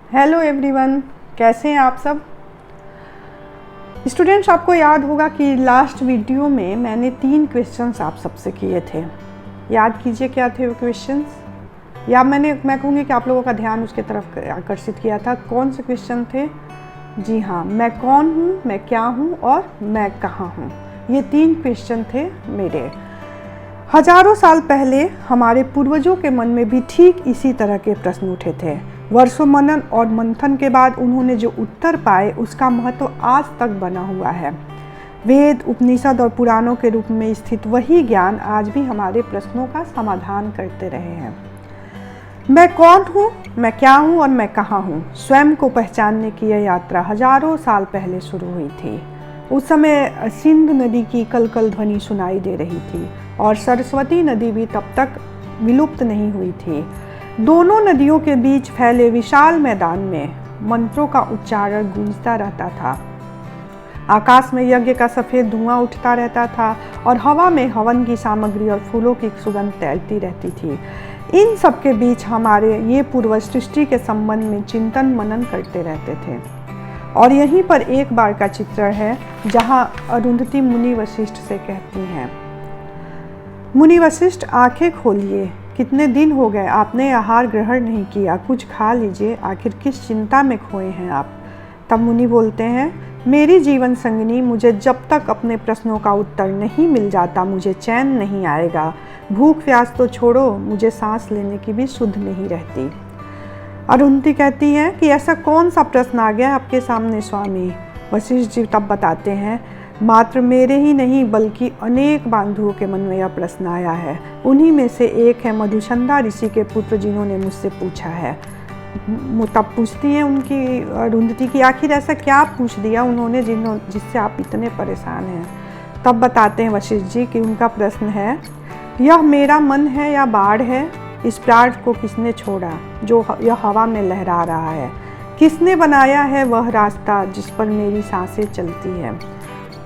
Hello everyone, कैसे हैं आप सब स्टूडेंट्स। आपको याद होगा कि लास्ट वीडियो में मैंने 3 क्वेश्चंस आप सबसे किए थे। याद कीजिए क्या थे वो क्वेश्चंस, या मैं कहूँगी कि आप लोगों का ध्यान उसके तरफ आकर्षित किया था। कौन से क्वेश्चन थे? जी हाँ, मैं कौन हूँ, मैं क्या हूँ और मैं कहाँ हूँ। ये 3 क्वेश्चन थे मेरे। हजारों साल पहले हमारे पूर्वजों के मन में भी ठीक इसी तरह के प्रश्न उठे थे। वर्षों मनन और मंथन के बाद उन्होंने जो उत्तर पाए उसका महत्व आज तक बना हुआ है। वेद, उपनिषद और पुराणों के रूप में स्थित वही ज्ञान आज भी हमारे प्रश्नों का समाधान करते रहे हैं। मैं कौन हूँ, मैं क्या हूँ और मैं कहाँ हूँ, स्वयं को पहचानने की यह यात्रा हजारों साल पहले शुरू हुई थी। उस समय सिंधु नदी की कलकल ध्वनि सुनाई दे रही थी और सरस्वती नदी भी तब तक विलुप्त नहीं हुई थी। दोनों नदियों के बीच फैले विशाल मैदान में मंत्रों का उच्चारण गूंजता रहता था। आकाश में यज्ञ का सफ़ेद धुआं उठता रहता था और हवा में हवन की सामग्री और फूलों की सुगंध तैरती रहती थी। इन सब के बीच हमारे ये पूर्वज सृष्टि के संबंध में चिंतन मनन करते रहते थे। और यहीं पर एक बार का चित्र है जहाँ अरुंधति मुनि वशिष्ठ से कहती हैं, मुनि वशिष्ठ आंखें खोलिए, कितने दिन हो गए आपने आहार ग्रहण नहीं किया, कुछ खा लीजिए, आखिर किस चिंता में खोए हैं आप। तब मुनि बोलते हैं, मेरी जीवन संगिनी, मुझे जब तक अपने प्रश्नों का उत्तर नहीं मिल जाता मुझे चैन नहीं आएगा। भूख प्यास तो छोड़ो, मुझे सांस लेने की भी सुध नहीं रहती। अरुंधति कहती हैं कि ऐसा कौन सा प्रश्न आ गया आपके सामने स्वामी। वशिष्ठ जी तब बताते हैं, मात्र मेरे ही नहीं बल्कि अनेक बांधुओं के मन में यह प्रश्न आया है। उन्हीं में से एक है मधुचंदा ऋषि के पुत्र जिन्होंने मुझसे पूछा है। तब पूछती हैं उनकी अरुंधति की, आखिर ऐसा क्या पूछ दिया उन्होंने जिससे आप इतने परेशान हैं। तब बताते हैं वशिष्ठ जी कि उनका प्रश्न है, यह मेरा मन है या बाढ़ है? इस प्राण को किसने छोड़ा जो यह हवा में लहरा रहा है? किसने बनाया है वह रास्ता जिस पर मेरी सांसें चलती हैं?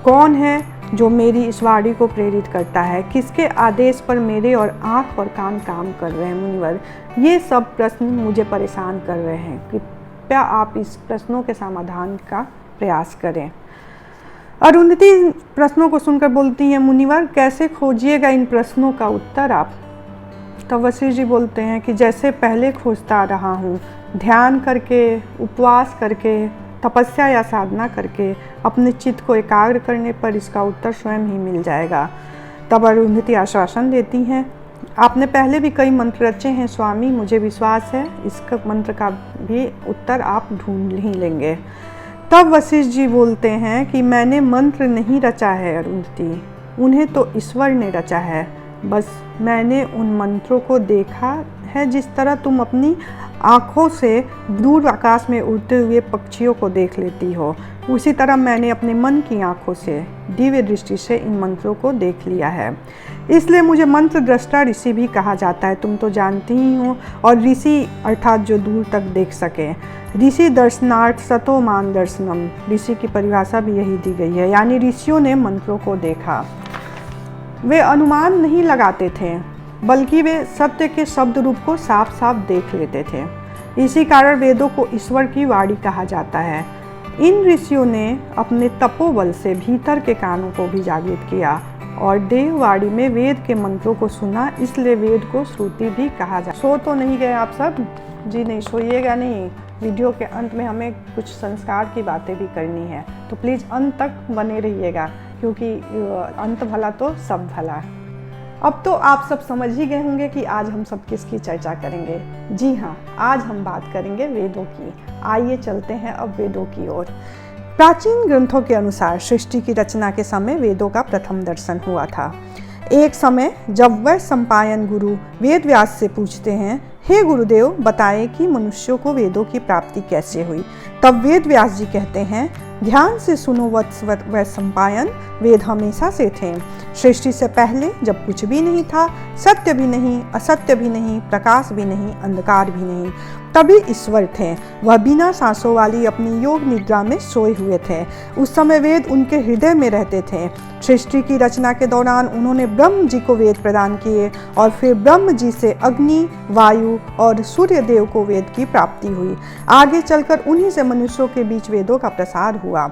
कौन है जो मेरी इस वाणी को प्रेरित करता है? किसके आदेश पर मेरे और आँख और कान काम कर रहे हैं? मुनिवर, ये सब प्रश्न मुझे परेशान कर रहे हैं, कृपया आप इस प्रश्नों के समाधान का प्रयास करें। अरुंधति प्रश्नों को सुनकर बोलती हैं, मुनिवर कैसे खोजिएगा इन प्रश्नों का उत्तर आप? तब वशिष्ठ जी बोलते हैं कि जैसे पहले खोजता रहा हूँ, ध्यान करके, उपवास करके, तपस्या या साधना करके, अपने चित्त को एकाग्र करने पर इसका उत्तर स्वयं ही मिल जाएगा। तब अरुंधति आश्वासन देती हैं, आपने पहले भी कई मंत्र रचे हैं स्वामी, मुझे विश्वास है इसका मंत्र का भी उत्तर आप ढूंढ ही लेंगे। तब वशिष्ठ जी बोलते हैं कि मैंने मंत्र नहीं रचा है अरुंधति, उन्हें तो ईश्वर ने रचा है। बस मैंने उन मंत्रों को देखा है जिस तरह तुम अपनी आँखों से दूर आकाश में उड़ते हुए पक्षियों को देख लेती हो, उसी तरह मैंने अपने मन की आँखों से, दिव्य दृष्टि से इन मंत्रों को देख लिया है। इसलिए मुझे मंत्र दृष्टा ऋषि भी कहा जाता है, तुम तो जानती ही हो। और ऋषि अर्थात जो दूर तक देख सके। ऋषि दर्शनार्थ सतो मान दर्शनम, ऋषि की परिभाषा भी यही दी गई है, यानी ऋषियों ने मंत्रों को देखा। वे अनुमान नहीं लगाते थे बल्कि वे सत्य के शब्द रूप को साफ साफ देख लेते थे। इसी कारण वेदों को ईश्वर की वाणी कहा जाता है। इन ऋषियों ने अपने तपोबल से भीतर के कानों को भी जागृत किया और देववाणी में वेद के मंत्रों को सुना, इसलिए वेद को श्रुति भी कहा जाता है। सो तो नहीं गए आप सब? जी नहीं, सोइएगा नहीं। वीडियो के अंत में हमें कुछ संस्कार की बातें भी करनी है, तो प्लीज़ अंत तक बने रहिएगा, क्योंकि अंत भला तो सब भला। अब तो आप सब समझ ही गए होंगे कि आज हम सब किसकी चर्चा करेंगे। जी हाँ, आज हम बात करेंगे वेदों की। आइए चलते हैं अब वेदों की ओर। प्राचीन ग्रंथों के अनुसार सृष्टि की रचना के समय वेदों का प्रथम दर्शन हुआ था। एक समय जब वह सम्पायन गुरु वेद व्यास से पूछते हैं, हे गुरुदेव बताएं कि मनुष्यों को वेदों की प्राप्ति कैसे हुई। तब वेद व्यास जी कहते हैं, ध्यान से सुनो वत्स व सम्पायन, वेद हमेशा से थे। सृष्टि से पहले जब कुछ भी नहीं था, सत्य भी नहीं, असत्य भी नहीं, प्रकाश भी नहीं, अंधकार भी नहीं, तभी ईश्वर थे। वह बिना सांसों वाली अपनी योग निद्रा में सोए हुए थे। उस समय वेद उनके हृदय में रहते थे। सृष्टि की रचना के दौरान उन्होंने ब्रह्म जी को वेद प्रदान किए और फिर ब्रह्म जी से अग्नि, वायु और सूर्य देव को वेद की प्राप्ति हुई। आगे चलकर उन्हीं से मनुष्यों के बीच वेदों का प्रसार हुआ।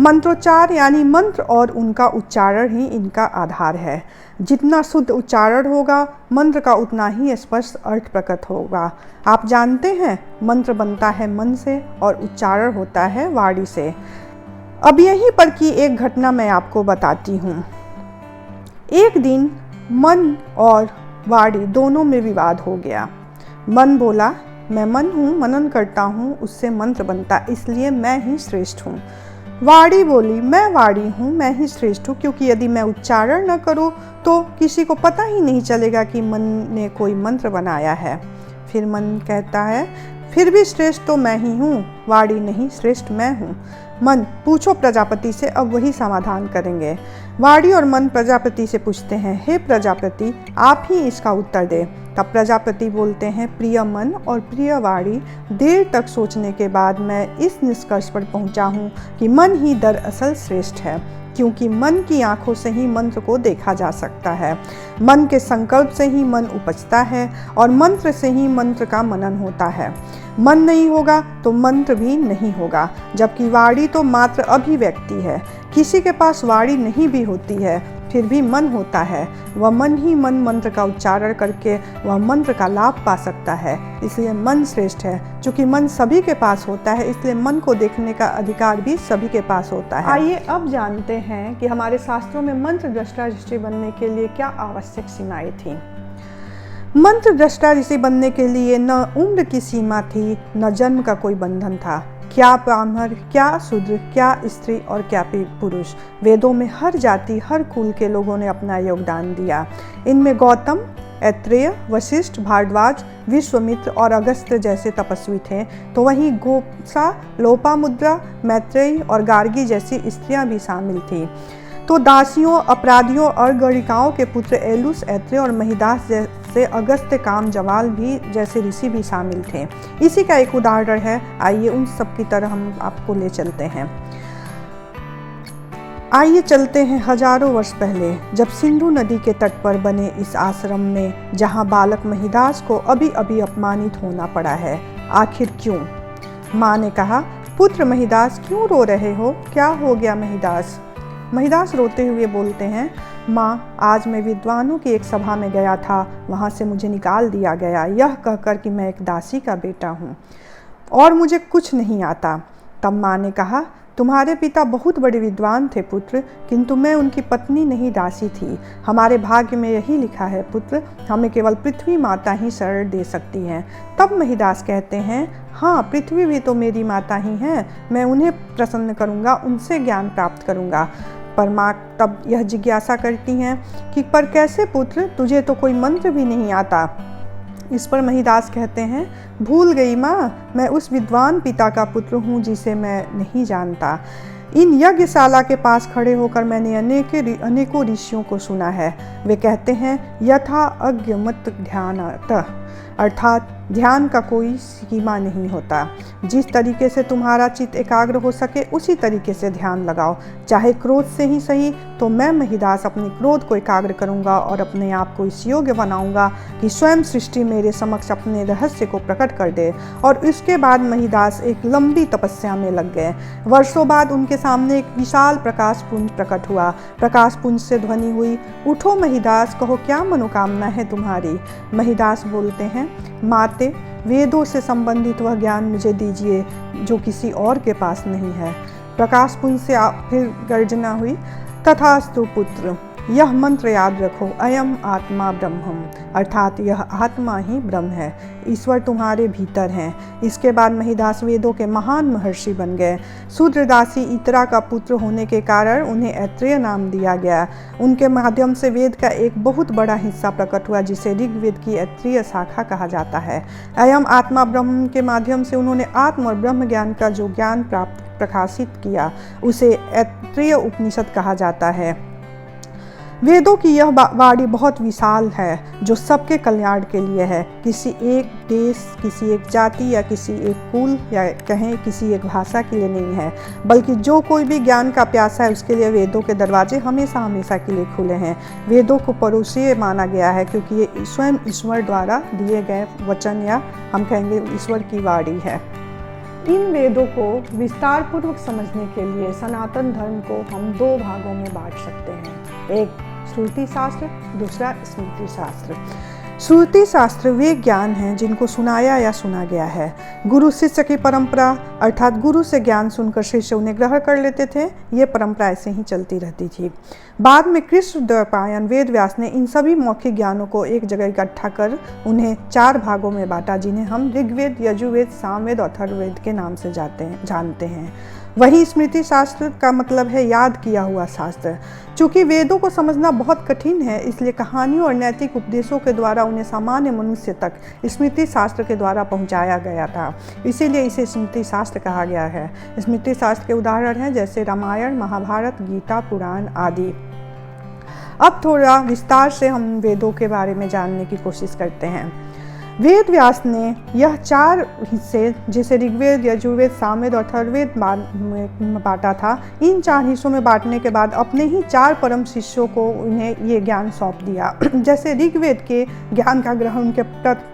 मंत्रोच्चार यानी मंत्र और उनका उच्चारण ही इनका आधार है। जितना शुद्ध उच्चारण होगा मंत्र का उतना ही स्पष्ट अर्थ प्रकट होगा। आप जानते हैं मंत्र बनता है मन से और उच्चारण होता है वाणी से। अब यहीं पर की एक घटना मैं आपको बताती हूँ। एक दिन मन और वाणी दोनों में विवाद हो गया। मन बोला, मैं मन हूँ, मनन करता हूँ, उससे मंत्र बनता, इसलिए मैं ही श्रेष्ठ हूँ। वाणी बोली, मैं वाणी हूँ, मैं ही श्रेष्ठ हूँ, क्योंकि यदि मैं उच्चारण न करूँ तो किसी को पता ही नहीं चलेगा कि मन ने कोई मंत्र बनाया है। फिर मन कहता है, फिर भी श्रेष्ठ तो मैं ही हूँ, वाणी नहीं, श्रेष्ठ मैं हूँ। मन, पूछो प्रजापति से, अब वही समाधान करेंगे। वाणी और मन प्रजापति से पूछते हैं, हे प्रजापति, आप ही इसका उत्तर दे। तब प्रजापति बोलते हैं, प्रिय मन और प्रिय वाणी, देर तक सोचने के बाद मैं इस निष्कर्ष पर पहुंचा हूँ कि मन ही दरअसल श्रेष्ठ है, क्योंकि मन की आंखों से ही मंत्र को देखा जा सकता है। मन के संकल्प से ही मन उपजता है और मंत्र से ही मंत्र का मनन होता है। मन नहीं होगा तो मंत्र भी नहीं होगा, जबकि वाणी तो मात्र अभिव्यक्ति है। किसी के पास वाणी नहीं भी होती है, फिर भी मन होता है। वह मन ही मन मंत्र का उच्चारण करके वह मंत्र का लाभ पा सकता है, इसलिए मन श्रेष्ठ है। चूँकि मन सभी के पास होता है, इसलिए मन को देखने का अधिकार भी सभी के पास होता है। आइए अब जानते हैं कि हमारे शास्त्रों में मंत्र दृष्टा ऋषि बनने के लिए क्या आवश्यक सीमाएं थीं। मंत्र दृष्टा ऋषि बनने के लिए न उम्र की सीमा थी, न जन्म का कोई बंधन था। क्या ब्राह्मण, क्या शूद्र, क्या स्त्री और क्या पुरुष, वेदों में हर जाति, हर कुल के लोगों ने अपना योगदान दिया। इनमें गौतम, ऐत्रेय, वशिष्ठ, भारद्वाज, विश्वामित्र और अगस्त्य जैसे तपस्वी थे, तो वहीं गोपसा, लोपामुद्रा, मैत्रेयी और गार्गी जैसी स्त्रियां भी शामिल थीं। तो दासियों, अपराधियों और गणिकाओं के पुत्र एलुस, ऐत्रेय और महिदास जैसे अगस्त्य, काम, जवाल भी जैसे ऋषि भी शामिल थे। इसी का एक उदाहरण है, आइए उन सब की तरह हम आपको ले चलते हैं। आइए चलते हैं हजारों वर्ष पहले, जब सिंधु नदी के तट पर बने इस आश्रम में, जहां बालक महिदास को अभी अभी अपमानित होना पड़ा है। आखिर क्यों? माँ ने कहा, पुत्र महिदास, क्यों रो रहे हो? क्या हो गया महिदास? महिदास रोते हुए बोलते हैं, माँ, आज मैं विद्वानों की एक सभा में गया था, वहाँ से मुझे निकाल दिया गया, यह कहकर कि मैं एक दासी का बेटा हूँ और मुझे कुछ नहीं आता। तब माँ ने कहा, तुम्हारे पिता बहुत बड़े विद्वान थे पुत्र, किंतु मैं उनकी पत्नी नहीं, दासी थी। हमारे भाग्य में यही लिखा है पुत्र, हमें केवल पृथ्वी माता ही शरण दे सकती हैं। तब महिदास कहते हैं, हाँ, पृथ्वी भी तो मेरी माता ही है, मैं उन्हें प्रसन्न करूँगा, उनसे ज्ञान प्राप्त करूँगा। पर माँ तब यह जिज्ञासा करती हैं कि पर कैसे पुत्र, तुझे तो कोई मंत्र भी नहीं आता। इस पर महिदास कहते हैं, भूल गई माँ, मैं उस विद्वान पिता का पुत्र हूँ जिसे मैं नहीं जानता। इन यज्ञशाला के पास खड़े होकर मैंने अनेकों ऋषियों को सुना है। वे कहते हैं, यथा अज्ञ मत ध्यानतः, अर्थात ध्यान का कोई सीमा नहीं होता। जिस तरीके से तुम्हारा चित्त एकाग्र हो सके उसी तरीके से ध्यान लगाओ, चाहे क्रोध से ही सही। तो मैं महिदास अपने क्रोध को एकाग्र करूंगा और अपने आप को इस योग्य बनाऊंगा कि स्वयं सृष्टि मेरे समक्ष अपने रहस्य को प्रकट कर दे। और इसके बाद महिदास एक लंबी तपस्या में लग गए। वर्षों बाद उनके सामने एक विशाल प्रकाश पुंज प्रकट हुआ। प्रकाश पुंज से ध्वनि हुई, उठो महिदास, कहो क्या मनोकामना है तुम्हारी। महिदास बोलते हैं, माते, वेदों से संबंधित वह ज्ञान मुझे दीजिए जो किसी और के पास नहीं है। प्रकाश पुंज से फिर गर्जना हुई, तथास्तु पुत्र, यह मंत्र याद रखो, अयम आत्मा ब्रह्मम, अर्थात यह आत्मा ही ब्रह्म है, ईश्वर तुम्हारे भीतर हैं। इसके बाद महिदास वेदों के महान महर्षि बन गए। शूद्रदासी इतरा का पुत्र होने के कारण उन्हें ऐत्रेय नाम दिया गया। उनके माध्यम से वेद का एक बहुत बड़ा हिस्सा प्रकट हुआ, जिसे ऋग्वेद की ऐत्रेय शाखा कहा जाता है। अयम आत्मा ब्रह्म के माध्यम से उन्होंने आत्म और ब्रह्म ज्ञान का जो ज्ञान प्रकाशित किया, उसे ऐत्रेय उपनिषद कहा जाता है। वेदों की यह वाणी बहुत विशाल है जो सबके कल्याण के लिए है। किसी एक देश, किसी एक जाति या किसी एक कुल या कहें किसी एक भाषा के लिए नहीं है, बल्कि जो कोई भी ज्ञान का प्यासा है उसके लिए वेदों के दरवाजे हमेशा हमेशा के लिए खुले हैं। वेदों को परोसीय माना गया है क्योंकि ये स्वयं ईश्वर द्वारा दिए गए वचन या हम कहेंगे ईश्वर की वाणी है। इन वेदों को विस्तार पूर्वक समझने के लिए सनातन धर्म को हम दो भागों में बांट सकते हैं, एक श्रुति शास्त्र, दूसरा स्मृति शास्त्र। श्रुति शास्त्र वे ज्ञान हैं जिनको सुनाया या सुना गया है। गुरु शिष्य की परंपरा अर्थात गुरु से ज्ञान सुनकर शिष्य उन्हें ग्रहण कर लेते थे। ये परंपरा ऐसे ही चलती रहती थी। बाद में कृष्ण द्वैपायन वेद व्यास ने इन सभी मौखिक ज्ञानों को एक जगह इकट्ठा कर उन्हें 4 भागों में बांटा, जिन्हें हम ऋग्वेद, यजुर्वेद, सामवेद और अथर्ववेद के नाम से जानते हैं। वही स्मृति शास्त्र का मतलब है याद किया हुआ शास्त्र। चूँकि वेदों को समझना बहुत कठिन है, इसलिए कहानियों और नैतिक उपदेशों के द्वारा उन्हें सामान्य मनुष्य तक स्मृति शास्त्र के द्वारा पहुंचाया गया था। इसीलिए इसे स्मृति शास्त्र कहा गया है। स्मृति शास्त्र के उदाहरण हैं जैसे रामायण, महाभारत, गीता, पुराण आदि। अब थोड़ा विस्तार से हम वेदों के बारे में जानने की कोशिश करते हैं। वेद व्यास ने यह 4 हिस्से जिसे ऋग्वेद, यजुर्वेद, सामवेद और अथर्ववेद में बांटा था, इन 4 हिस्सों में बांटने के बाद अपने ही 4 परम शिष्यों को उन्हें ये ज्ञान सौंप दिया। जैसे ऋग्वेद के ज्ञान का ग्रहण उनके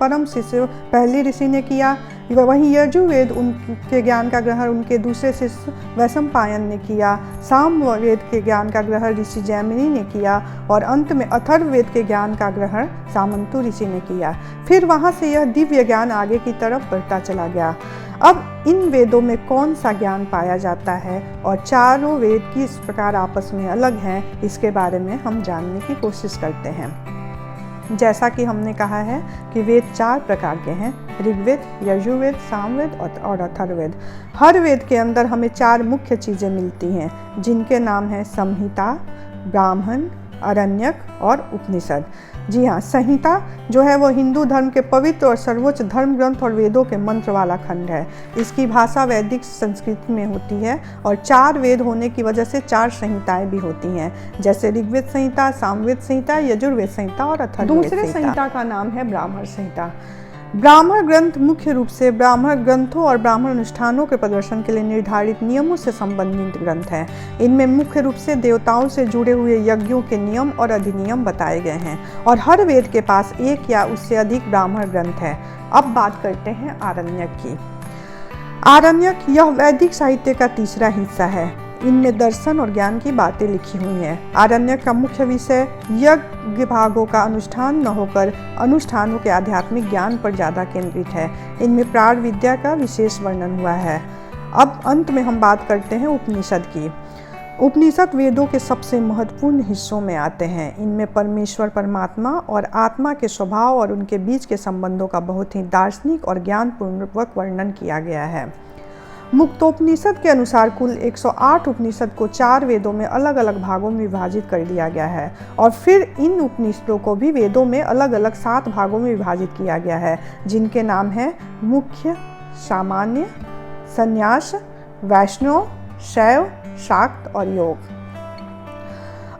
परम शिष्य पहले ऋषि ने किया, वहीं यजुर्वेद उनके ज्ञान का ग्रहण उनके दूसरे शिष्य वैशंपायन ने किया, सामवेद के ज्ञान का ग्रहण ऋषि जैमिनी ने किया और अंत में अथर्ववेद के ज्ञान का ग्रहण सामंतु ऋषि ने किया। फिर वहाँ से यह दिव्य ज्ञान आगे की तरफ बढ़ता चला गया। अब इन वेदों में कौन सा ज्ञान पाया जाता है और चारों वेद किस प्रकार आपस में अलग हैं, इसके बारे में हम जानने की कोशिश करते हैं। जैसा कि हमने कहा है कि वेद 4 प्रकार के हैं, ऋग्वेद, यजुर्वेद, सामवेद और अथर्ववेद। हर वेद के अंदर हमें 4 मुख्य चीज़ें मिलती हैं, जिनके नाम हैं संहिता, ब्राह्मण, आरण्यक और उपनिषद। जी हाँ, संहिता जो है वो हिंदू धर्म के पवित्र और सर्वोच्च धर्म ग्रंथ और वेदों के मंत्र वाला खंड है। इसकी भाषा वैदिक संस्कृत में होती है और 4 वेद होने की वजह से 4 संहिताएं भी होती हैं, जैसे ऋग्वेद संहिता, सामवेद संहिता, यजुर्वेद संहिता और अथर्ववेद संहिता। दूसरे संहिता का नाम है ब्राह्मण संहिता। ब्राह्मण ग्रंथ मुख्य रूप से ब्राह्मण ग्रंथों और ब्राह्मण अनुष्ठानों के प्रदर्शन के लिए निर्धारित नियमों से संबंधित ग्रंथ हैं। इनमें मुख्य रूप से देवताओं से जुड़े हुए यज्ञों के नियम और अधिनियम बताए गए हैं और हर वेद के पास 1 या उससे अधिक ब्राह्मण ग्रंथ है। अब बात करते हैं आरण्यक की। आरण्यक यह वैदिक साहित्य का तीसरा हिस्सा है। इनमें दर्शन और ज्ञान की बातें लिखी हुई हैं। आरण्यक का मुख्य विषय यज्ञ भागों का अनुष्ठान न होकर अनुष्ठानों के आध्यात्मिक ज्ञान पर ज़्यादा केंद्रित है। इनमें प्राण विद्या का विशेष वर्णन हुआ है। अब अंत में हम बात करते हैं उपनिषद की। उपनिषद वेदों के सबसे महत्वपूर्ण हिस्सों में आते हैं। इनमें परमेश्वर परमात्मा और आत्मा के स्वभाव और उनके बीच के संबंधों का बहुत ही दार्शनिक और ज्ञानपूर्वक वर्णन किया गया है। मुक्तोपनिषद के अनुसार कुल 108 उपनिषद को 4 वेदों में अलग अलग भागों में विभाजित कर दिया गया है और फिर इन उपनिषदों को भी वेदों में अलग अलग 7 भागों में विभाजित किया गया है, जिनके नाम हैं मुख्य, सामान्य, संन्यास, वैष्णव, शैव, शाक्त और योग।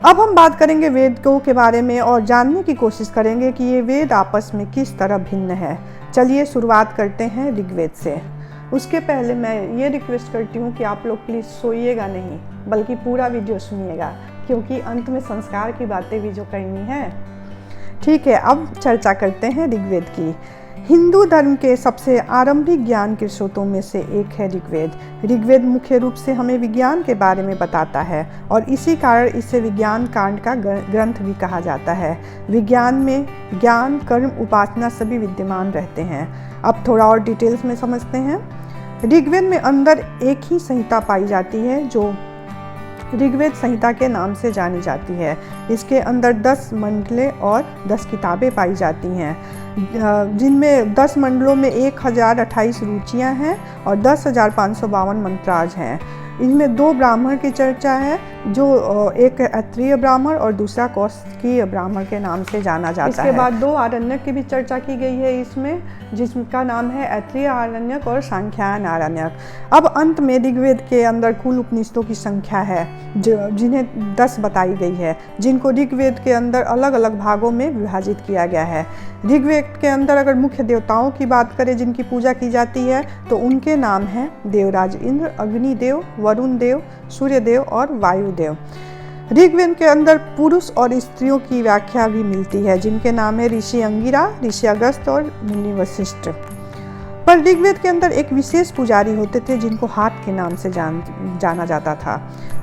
अब हम बात करेंगे वेदों के बारे में और जानने की कोशिश करेंगे कि ये वेद आपस में किस तरह भिन्न है। चलिए शुरुआत करते हैं ऋग्वेद से। उसके पहले मैं ये रिक्वेस्ट करती हूँ कि आप लोग प्लीज़ सोइएगा नहीं, बल्कि पूरा वीडियो सुनिएगा, क्योंकि अंत में संस्कार की बातें भी जो करनी है। ठीक है, अब चर्चा करते हैं ऋग्वेद की। हिंदू धर्म के सबसे आरंभिक ज्ञान के स्रोतों में से एक है ऋग्वेद। ऋग्वेद मुख्य रूप से हमें विज्ञान के बारे में बताता है और इसी कारण इसे विज्ञान कांड का ग्रंथ भी कहा जाता है। विज्ञान में ज्ञान, कर्म, उपासना सभी विद्यमान रहते हैं। अब थोड़ा और डिटेल्स में समझते हैं। ऋग्वेद में अंदर एक ही संहिता पाई जाती है जो ऋग्वेद संहिता के नाम से जानी जाती है। इसके अंदर 10 मंडलें और 10 किताबें पाई जाती हैं, जिनमें 10 मंडलों में 1028 रुचियाँ हैं और 10,552 मंत्राज हैं। इनमें 2 ब्राह्मण की चर्चा है, जो एक ऐत्रेय ब्राह्मण और दूसरा कौशिकीय ब्राह्मण के नाम से जाना जाता है। इसके बाद 2 आरण्यक की भी चर्चा की गई है इसमें, जिसका नाम है ऐत्रेय आरण्यक और सांख्यायन आरण्यक। अब अंत में ऋग्वेद के अंदर कुल उपनिषदों की संख्या है जिन्हें 10 बताई गई है, जिनको ऋग्वेद के अंदर अलग अलग भागों में विभाजित किया गया है। ऋग्वेद के अंदर अगर मुख्य देवताओं की बात करें जिनकी पूजा की जाती है तो उनके नाम हैं देवराज इंद्र, अग्निदेव, वरुण देव, सूर्य देव और वायुदेव। ऋग्वेद के अंदर पुरुष और स्त्रियों की व्याख्या भी मिलती है, जिनके नाम है ऋषि अंगिरा, ऋषि अगस्त और मुनि वशिष्ठ। पर ऋग्वेद के अंदर एक विशेष पुजारी होते थे जिनको हाथ के नाम से जाना जाता था।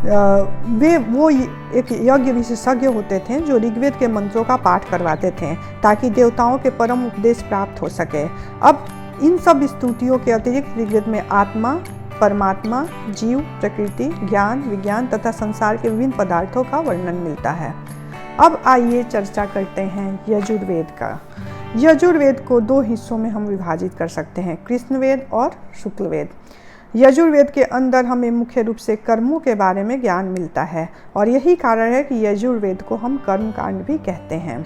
वो एक यज्ञ विशेषज्ञ होते थे जो ऋग्वेद के मंत्रों का पाठ करवाते थे ताकि देवताओं के परम उपदेश प्राप्त हो सके। अब इन सब स्तुतियों के अतिरिक्त ऋग्वेद में आत्मा, परमात्मा, जीव, प्रकृति, ज्ञान, विज्ञान तथा संसार के विभिन्न पदार्थों का वर्णन मिलता है। अब आइए चर्चा करते हैं यजुर्वेद का। यजुर्वेद को 2 हिस्सों में हम विभाजित कर सकते हैं, कृष्णवेद और शुक्लवेद। यजुर्वेद के अंदर हमें मुख्य रूप से कर्मों के बारे में ज्ञान मिलता है और यही कारण है कि यजुर्वेद को हम कर्मकांड भी कहते हैं।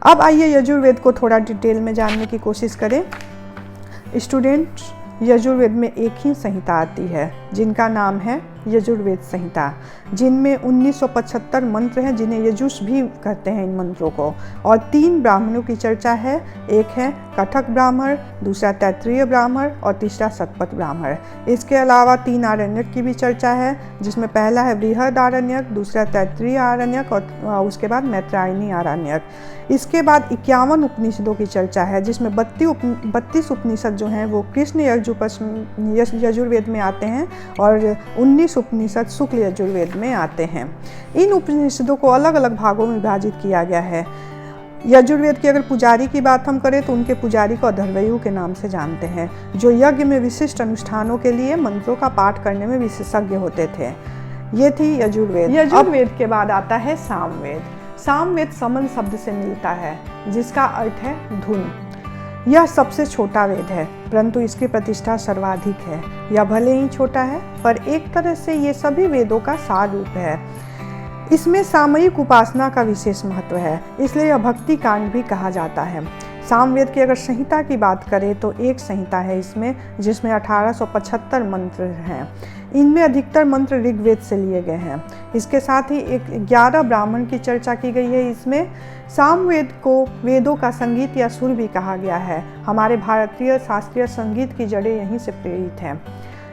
अब आइए यजुर्वेद को थोड़ा डिटेल में जानने की कोशिश करें। स्टूडेंट्स, यजुर्वेद में एक ही संहिता आती है जिनका नाम है यजुर्वेद संहिता, जिनमें 1975 मंत्र हैं जिन्हें यजुष भी कहते हैं इन मंत्रों को, और 3 ब्राह्मणों की चर्चा है। एक है कठक ब्राह्मण, दूसरा तैत्रीय ब्राह्मण और तीसरा शतपथ ब्राह्मण। इसके अलावा 3 आरण्यक की भी चर्चा है, जिसमें पहला है बृहद आरण्यक, दूसरा तैत्रीय आरण्यक और उसके बाद मैत्रायणी आरण्यक। इसके बाद 51 उपनिषदों की चर्चा है, जिसमें 32 उपनिषद जो हैं वो कृष्ण यजुर्वेद में आते हैं और 19 उपनिषद शुक्ल यजुर्वेद में आते हैं। इन उपनिषदों को अलग अलग भागों में विभाजित किया गया है। यजुर्वेद की अगर पुजारी की बात हम करें तो उनके पुजारी को अथर्वयु के नाम से जानते हैं, जो यज्ञ में विशिष्ट अनुष्ठानों के लिए मंत्रों का पाठ करने में विशेषज्ञ होते थे। ये थी यजुर्वेद। यजुर्वेद के बाद आता है सामवेद। सामवेद समन शब्द से मिलता है, जिसका अर्थ है धुन। यह सबसे छोटा वेद है, परंतु इसकी प्रतिष्ठा सर्वाधिक है। यह भले ही छोटा है, पर एक तरह से ये सभी वेदों का सार रूप है। इसमें सामयिक उपासना का विशेष महत्व है, इसलिए यह भक्ति कांड भी कहा जाता है। सामवेद की अगर संहिता की बात करें तो एक संहिता है इसमें, जिसमें 1875 मंत्र हैं। इनमें अधिकतर मंत्र ऋग्वेद से लिए गए हैं। इसके साथ ही 11 ब्राह्मण की चर्चा की गई है। इसमें सामवेद को वेदों का संगीत या सुर भी कहा गया है। हमारे भारतीय शास्त्रीय संगीत की जड़ें यहीं से प्रेरित हैं,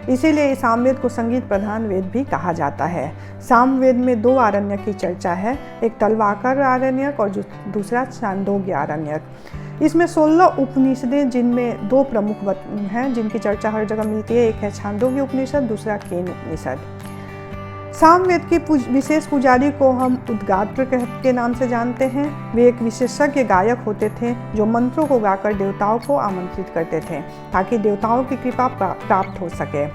इसीलिए इस सामवेद को संगीत प्रधान वेद भी कहा जाता है। सामवेद में 2 आरण्यक की चर्चा है, एक तलवाकर आरण्यक और दूसरा छांदोग्य आरण्यक। इसमें 16 उपनिषदें, जिनमें 2 प्रमुख हैं जिनकी चर्चा हर जगह मिलती है। एक है छांदोग्य उपनिषद, दूसरा केन उपनिषद। सामवेद की विशेष पुजारी को हम उद्गात्र के नाम से जानते हैं। वे एक विशेषज्ञ गायक होते थे जो मंत्रों को गाकर देवताओं को आमंत्रित करते थे ताकि देवताओं की कृपा प्राप्त हो सके।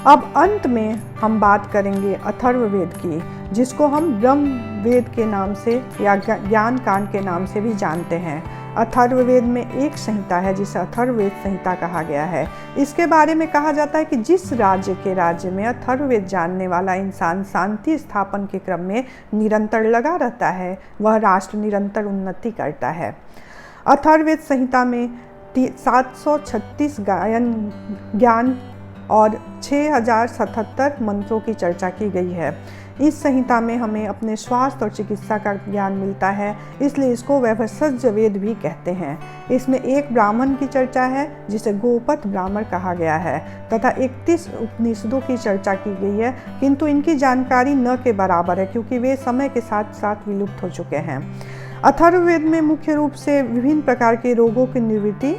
अब अंत में हम बात करेंगे अथर्ववेद की, जिसको हम ब्रह्म वेद के नाम से या ज्ञान कांड के नाम से भी जानते हैं। अथर्ववेद में एक संहिता है जिसे अथर्ववेद संहिता कहा गया है। इसके बारे में कहा जाता है कि जिस राज्य में अथर्ववेद जानने वाला इंसान शांति स्थापन के क्रम में निरंतर लगा रहता है, वह राष्ट्र निरंतर उन्नति करता है। अथर्ववेद संहिता में 736 ज्ञान और 6077 मंत्रों की चर्चा की गई है। इस संहिता में हमें अपने स्वास्थ्य और चिकित्सा का ज्ञान मिलता है, इसलिए इसको वैभवसज्ज वेद भी कहते हैं। इसमें एक ब्राह्मण की चर्चा है जिसे गोपथ ब्राह्मण कहा गया है तथा 31 उपनिषदों की चर्चा की गई है, किंतु इनकी जानकारी न के बराबर है क्योंकि वे समय के साथ साथ विलुप्त हो चुके हैं। अथर्ववेद में मुख्य रूप से विभिन्न प्रकार के रोगों की निवृत्ति,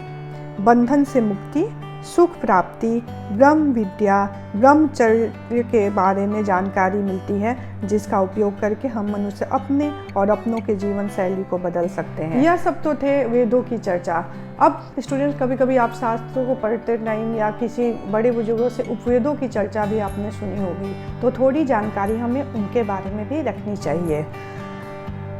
बंधन से मुक्ति, सुख प्राप्ति, ब्रह्म विद्या, ब्रह्मचर्य के बारे में जानकारी मिलती है, जिसका उपयोग करके हम मनुष्य अपने और अपनों के जीवन शैली को बदल सकते हैं। यह सब तो थे वेदों की चर्चा। अब स्टूडेंट्स, कभी कभी आप शास्त्रों को पढ़ते टाइम या किसी बड़े बुजुर्गों से उपवेदों की चर्चा भी आपने सुनी होगी, तो थोड़ी जानकारी हमें उनके बारे में भी रखनी चाहिए।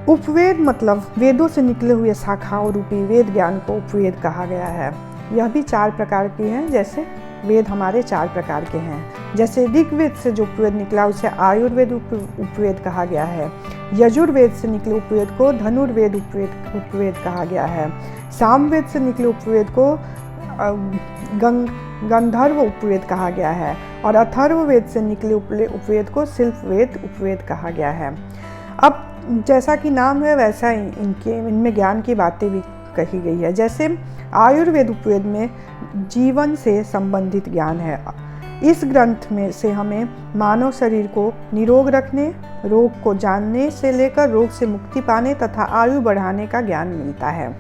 उपवेद मतलब वेदों से निकले हुए शाखाओं रूपी वेद ज्ञान को उपवेद कहा गया है। यह भी 4 प्रकार की हैं, जैसे वेद हमारे 4 प्रकार के हैं। जैसे ऋग्वेद से जो उपवेद निकला उसे आयुर्वेद उपवेद कहा गया है। यजुर्वेद से निकले उपवेद को धनुर्वेद उपवेद कहा गया है। सामवेद से निकले उपवेद को गंधर्व उपवेद कहा गया है और अथर्ववेद से निकले उपवेद को शिल्पवेद उपवेद कहा गया है। अब जैसा कि नाम है वैसा ही इनमें ज्ञान की बातें भी कही गई है। जैसे आयुर्वेद उपवेद में जीवन से संबंधित ज्ञान है। इस ग्रंथ में से हमें मानव शरीर को निरोग रखने, रोग को जानने से लेकर रोग से मुक्ति पाने तथा आयु बढ़ाने का ज्ञान मिलता है।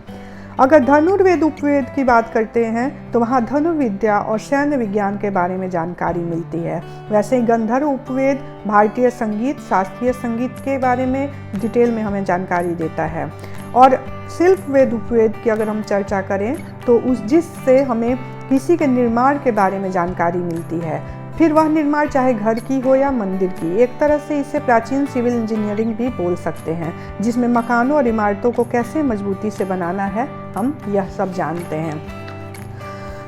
अगर धनुर्वेद उपवेद की बात करते हैं तो वहाँ धनुर्विद्या और सैन्य विज्ञान के बारे में जानकारी मिलती है। वैसे ही गंधर्व उपवेद भारतीय संगीत, शास्त्रीय संगीत के बारे में डिटेल में हमें जानकारी देता है। और शिल्पवेद उपवेद की अगर हम चर्चा करें तो जिससे हमें किसी के निर्माण के बारे में जानकारी मिलती है, फिर वह निर्माण चाहे घर की हो या मंदिर की। एक तरह से इसे प्राचीन सिविल इंजीनियरिंग भी बोल सकते हैं, जिसमें मकानों और इमारतों को कैसे मजबूती से बनाना है हम यह सब जानते हैं।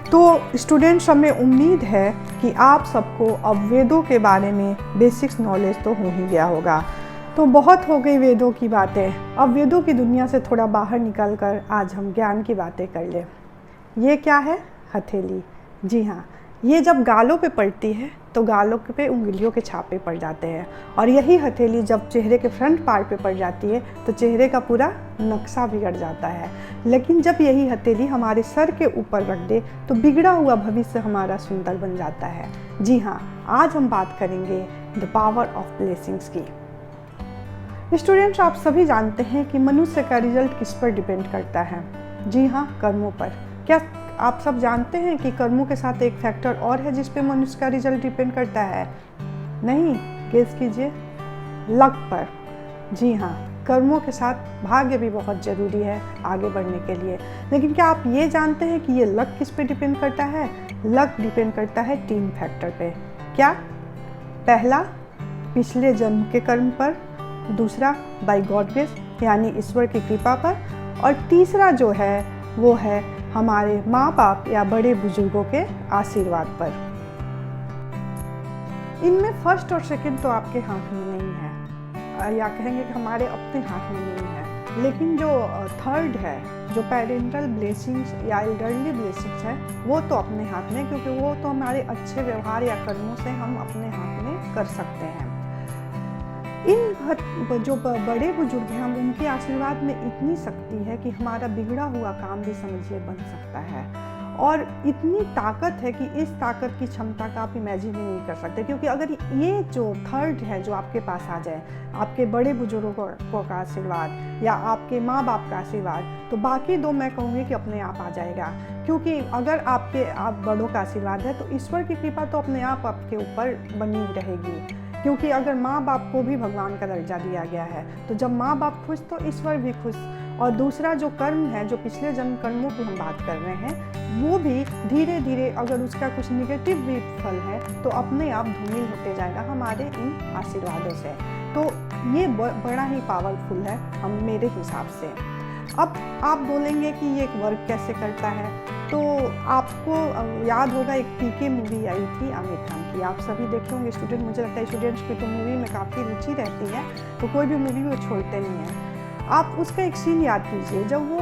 तो स्टूडेंट्स, हमें उम्मीद है कि आप सबको अब वेदों के बारे में बेसिक्स नॉलेज तो हो ही गया होगा। तो बहुत हो गई वेदों की बातें, अब वेदों की दुनिया से थोड़ा बाहर निकल कर आज हम ज्ञान की बातें कर लें। ये क्या है? हथेली। जी हाँ, ये जब गालों पे पड़ती है तो गालों पे उंगलियों के छापे पड़ जाते हैं, और यही हथेली जब चेहरे के फ्रंट पार्ट पे पड़ जाती है तो चेहरे का पूरा नक्शा बिगड़ जाता है। लेकिन जब यही हथेली हमारे सर के ऊपर रख दे तो बिगड़ा हुआ भविष्य हमारा सुंदर बन जाता है। जी हाँ, आज हम बात करेंगे द पावर ऑफ ब्लेसिंग्स की। स्टूडेंट्स, आप सभी जानते हैं कि मनुष्य का रिजल्ट किस पर डिपेंड करता है? जी हाँ, कर्मों पर। क्या आप सब जानते हैं कि कर्मों के साथ एक फैक्टर और है जिस पे मनुष्य का रिजल्ट डिपेंड करता है? नहीं, गेस कीजिए, लक पर। जी हाँ, कर्मों के साथ भाग्य भी बहुत ज़रूरी है आगे बढ़ने के लिए। लेकिन क्या आप ये जानते हैं कि ये लक किस पे डिपेंड करता है? लक डिपेंड करता है 3 फैक्टर पे। क्या? पहला, पिछले जन्म के कर्म पर। दूसरा, बाय गॉड ग्रेस यानी ईश्वर की कृपा पर। और तीसरा जो है वो है हमारे माँ बाप या बड़े बुजुर्गों के आशीर्वाद पर। इनमें फर्स्ट और सेकंड तो आपके हाथ में नहीं है, या कहेंगे कि हमारे अपने हाथ में नहीं है। लेकिन जो थर्ड है, जो पेरेंटल ब्लेसिंग्स या एल्डरली ब्लेसिंग्स है, वो तो अपने हाथ में, क्योंकि वो तो हमारे अच्छे व्यवहार या कर्मों से हम अपने हाथ में कर सकते हैं। इन जो बड़े बुजुर्ग हैं, हम उनके आशीर्वाद में इतनी शक्ति है कि हमारा बिगड़ा हुआ काम भी समझिए बन सकता है। और इतनी ताकत है कि इस ताकत की क्षमता का आप इमेजिन ही नहीं कर सकते। क्योंकि अगर ये जो थर्ड है जो आपके पास आ जाए, आपके बड़े बुजुर्गों का आशीर्वाद या आपके माँ बाप का आशीर्वाद, तो बाकी 2 मैं कहूँगी कि अपने आप आ जाएगा। क्योंकि अगर आप बड़ों का आशीर्वाद है तो ईश्वर की कृपा तो अपने आप आपके ऊपर बनी रहेगी। क्योंकि अगर माँ बाप को भी भगवान का दर्जा दिया गया है, तो जब माँ बाप खुश तो ईश्वर भी खुश। और दूसरा जो कर्म है, जो पिछले जन्म कर्मों की हम बात कर रहे हैं, वो भी धीरे धीरे अगर उसका कुछ निगेटिव भी फल है तो अपने आप धूमिल होते जाएगा हमारे इन आशीर्वादों से। तो ये बड़ा ही पावरफुल है मेरे हिसाब से। अब आप बोलेंगे कि ये वर्क कैसे करता है, तो आपको याद होगा एक पीके मूवी आई थी आमिर खान की, आप सभी देखे होंगे स्टूडेंट। मुझे लगता है स्टूडेंट्स की तो मूवी में काफ़ी रुचि रहती है, तो कोई भी मूवी वो छोड़ते नहीं हैं। आप उसका एक सीन याद कीजिए, जब वो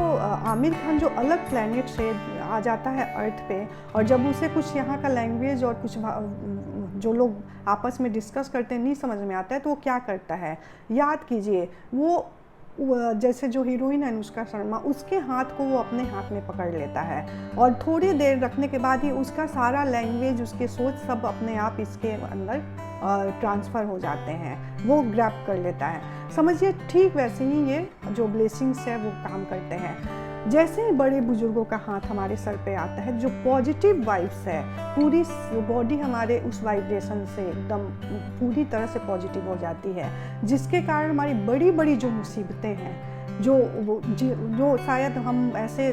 आमिर खान जो अलग प्लेनेट से आ जाता है अर्थ पे, और जब उसे कुछ यहाँ का लैंग्वेज और कुछ जो लोग आपस में डिस्कस करते हैं नहीं समझ में आता है, तो वो क्या करता है याद कीजिए। वो जैसे जो हीरोइन है अनुष्का शर्मा, उसके हाथ को वो अपने हाथ में पकड़ लेता है, और थोड़ी देर रखने के बाद ही उसका सारा लैंग्वेज, उसके सोच सब अपने आप इसके अंदर ट्रांसफ़र हो जाते हैं, वो ग्रैब कर लेता है। समझिए ठीक वैसे ही ये जो ब्लेसिंग्स है वो काम करते हैं। जैसे ही बड़े बुजुर्गों का हाथ हमारे सर पे आता है, जो पॉजिटिव वाइब्स है, पूरी बॉडी हमारे उस वाइब्रेशन से एकदम पूरी तरह से पॉजिटिव हो जाती है, जिसके कारण हमारी बड़ी बड़ी जो मुसीबतें हैं, जो शायद हम ऐसे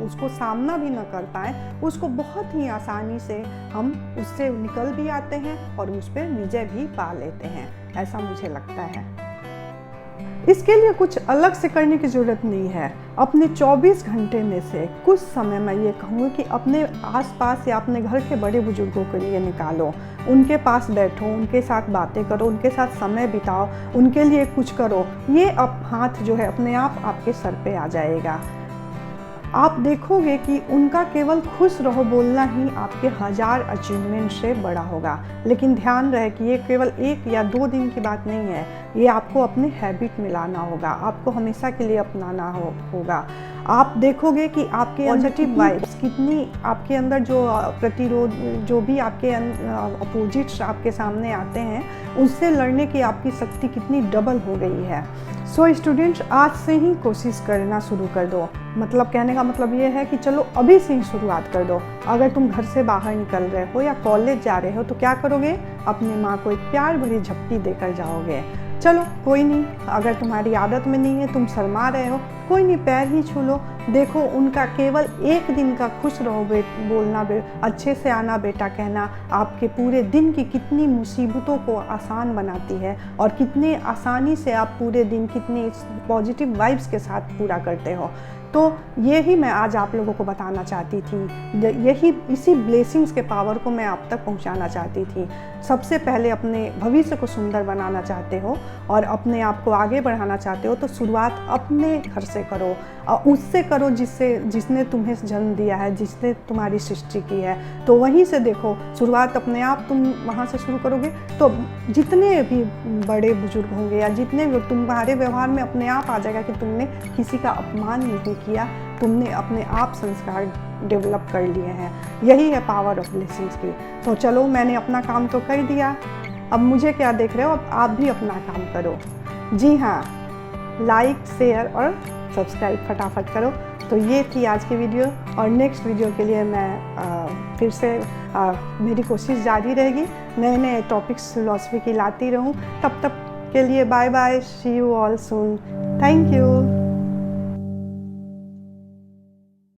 उसको सामना भी न कर पाएँ, उसको बहुत ही आसानी से हम उससे निकल भी आते हैं और उस पर विजय भी पा लेते हैं, ऐसा मुझे लगता है। इसके लिए कुछ अलग से करने की ज़रूरत नहीं है। अपने 24 घंटे में से कुछ समय मैं ये कहूँगी कि अपने आसपास या अपने घर के बड़े बुजुर्गों के लिए निकालो, उनके पास बैठो, उनके साथ बातें करो, उनके साथ समय बिताओ, उनके लिए कुछ करो। ये अब हाथ जो है अपने आप आपके सर पे आ जाएगा। आप देखोगे कि उनका केवल खुश रहो बोलना ही आपके 1000 अचीवमेंट से बड़ा होगा। लेकिन ध्यान रहे कि ये केवल 1 या 2 दिन की बात नहीं है, ये आपको अपने हैबिट में लाना होगा, आपको हमेशा के लिए अपनाना होगा। आप देखोगे कि आपके पॉजिटिव वाइब्स कितनी, आपके अंदर जो प्रतिरोध, जो भी आपके अपोजिट्स आपके सामने आते हैं, उससे लड़ने की आपकी शक्ति कितनी डबल हो गई है। सो स्टूडेंट्स, आज से ही कोशिश करना शुरू कर दो। मतलब कहने का मतलब ये है कि चलो अभी से ही शुरुआत कर दो। अगर तुम घर से बाहर निकल रहे हो या कॉलेज जा रहे हो तो क्या करोगे? अपनी माँ को एक प्यार भरी झपटी देकर जाओगे। चलो कोई नहीं, अगर तुम्हारी आदत में नहीं है, तुम शर्मा रहे हो, कोई नहीं, पैर ही छू लो। देखो उनका केवल 1 दिन का खुश रहो बोलना, अच्छे से आना बेटा कहना आपके पूरे दिन की कितनी मुसीबतों को आसान बनाती है और कितने आसानी से आप पूरे दिन कितनी पॉजिटिव वाइब्स के साथ पूरा करते हो। तो यही मैं आज आप लोगों को बताना चाहती थी, इसी ब्लेसिंग्स के पावर को मैं आप तक पहुंचाना चाहती थी। सबसे पहले अपने भविष्य को सुंदर बनाना चाहते हो और अपने आप को आगे बढ़ाना चाहते हो तो शुरुआत अपने घर से करो, उससे करो जिसने तुम्हें जन्म दिया है, जिसने तुम्हारी सृष्टि की है। तो वहीं से देखो, शुरुआत अपने आप तुम वहाँ से शुरू करोगे तो जितने भी बड़े बुजुर्ग होंगे या जितने भी तुम्हारे व्यवहार में अपने आप आ जाएगा कि तुमने किसी का अपमान नहीं किया, तुमने अपने आप संस्कार डेवलप कर लिए हैं। यही है पावर ऑफ ब्लेसिंग्स की। तो चलो, मैंने अपना काम तो कर दिया, अब मुझे क्या देख रहे हो, अब आप भी अपना काम करो। जी हाँ, लाइक, शेयर और सब्सक्राइब फटाफट करो। तो ये थी आज की वीडियो और नेक्स्ट वीडियो के लिए मैं फिर से मेरी कोशिश जारी रहेगी, नए नए टॉपिक्स फिलॉसफी की लाती रहूँ। तब तक के लिए bye bye, see you all soon, thank you.